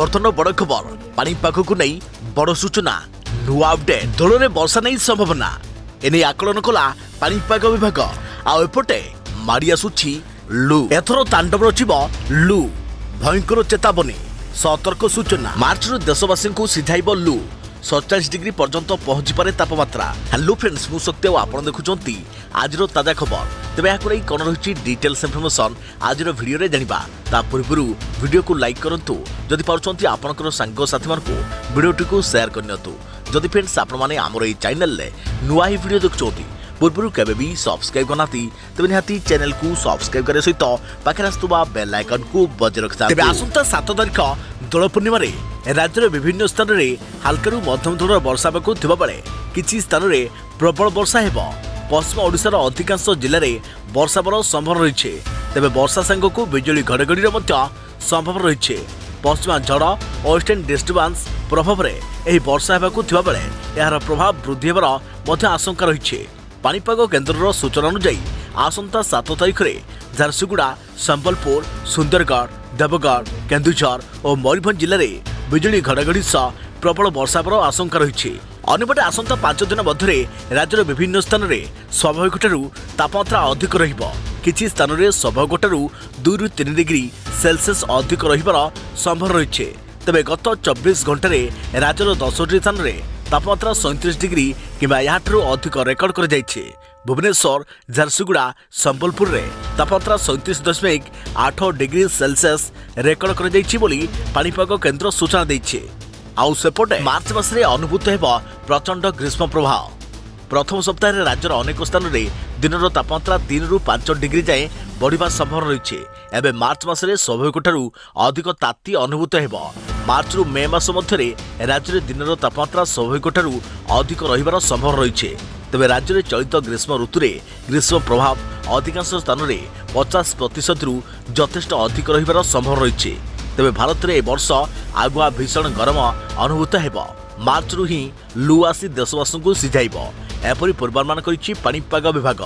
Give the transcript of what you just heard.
बर्तन बड़ खबर पानीपाग को नहीं बड़ सूचना नुआ अपडेट दल में वर्षा नहीं संभावना एने आकलन कला पानीपाग विभाग आउपटे माड़ी आसुछि लू एथर तांडव रचिब लू भयंकर चेतावनी सतर्क सूचना मार्च देशवासी को सीधाइब लू 47 डिग्री पर्यंत पहुंची पारे तापमात्रा। हेलो फ्रेंड्स मु सत्य आपन देखुचंती आजिर ताजा खबर तेबे या कोई कोन रहिछि डिटेल्स इन्फॉर्मेशन आजिर वीडियो रे जानिबा ता पूर्वरु वीडियो को लाइक करंतु जदि पारुचंती आपनकर संग साथी मानकु वीडियोटी को शेयर करनियतु जदि फ्रेंड्स आपन माने हमर ए चैनल ले नुवा ही वीडियो देखुचंती पूर्वरु केबे भी सब्सक्राइब करनाती तेबे निहाती चैनल को सब्सक्राइब करे सहित पाखरे आस्तुबा बेल आइकन को बजाय रखता तेबे आसंता 7 तारिख दोल पूर्णिमा रे राज्यर विभिन्न स्थान में हालकारु मध्यम धरण वर्षा हेबाकु थिबा बेले किछि स्थान में प्रबल वर्षा हेबो। पश्चिम ओडिशार अधिकांश जिले में वर्षा हेबार संभावना रहिछे तेबे वर्षा सांगकु बिजुली घड़घड़ी मध्य संभावना रहिछे। पश्चिमा झड़ वेस्टर्न डिस्टर्बांस प्रभाव में एही वर्षा हेबाकु थिबा बेले एहार प्रभाव वृद्धि हेबार मध्य आशंका रहिछे। पानीपाग केन्द्रर सूचना अनुसार आसंता 7 तारिख में झारसुगुड़ा संबलपुर सुंदरगढ़ देवगढ़ केन्दुझर और मयूरभंज जिले में बिजुली घड़घड़ी सह प्रबल वर्षा हेबार आशंका रही। अन्यपटे आसंता 5 दिन मध्य राज्यर विभिन्न स्थान में स्वाभाविक तापमात्रा अधिक रहिबो। किछि स्थान में स्वाभाविक 2 ରୁ 3 डिग्री सेल्सियस अधिक रहिबार संभावना रही। तेबे गत 24 घंटे राज्यर 10टी स्थान में तापमात्रा 37 डिग्री किंबा याठू अधिक रेकर्ड कर जाइछे। भुवनेश्वर झारसुगुड़ा संबलपुर रे तापमात्रा 37.8 डिग्री सेल्सियस रेकर्ड कर जाइछे बोली पानीपाग केन्द्र सूचना दैछे। आउ सेपटे मार्च मासरे अनुभूत हेबो प्रचंड ग्रीष्म प्रभाव। प्रथम सप्ताह राज्यर अनेक स्थान में दिनर तापमात्रा 3 ରୁ 5 डिग्री जाए बढ़िबा संभावना रही। एबे मार्च मासरे स्वाभाविक अधिक ताती अनुभूत हेबो। मार्च ରୁ मे मास मध्य राज्य में दिनर तापमात्रा स्वाभाविक अधिक रहिबार संभावना रही। तेबे राज्य में चलित ग्रीष्म ऋतु में ग्रीष्म प्रभाव अधिकांश स्थान में 50% रु यथेष्ट अधिक रहिबार संभावना रही। तेबे भारत में ए वर्ष आगुआ भीषण गरम अनुभूत हेबो। मार्च ରୁ ही लू आसी देशवासी को सीझाइब एपरी पूर्वानुमान करिछि पानीपाग विभाग।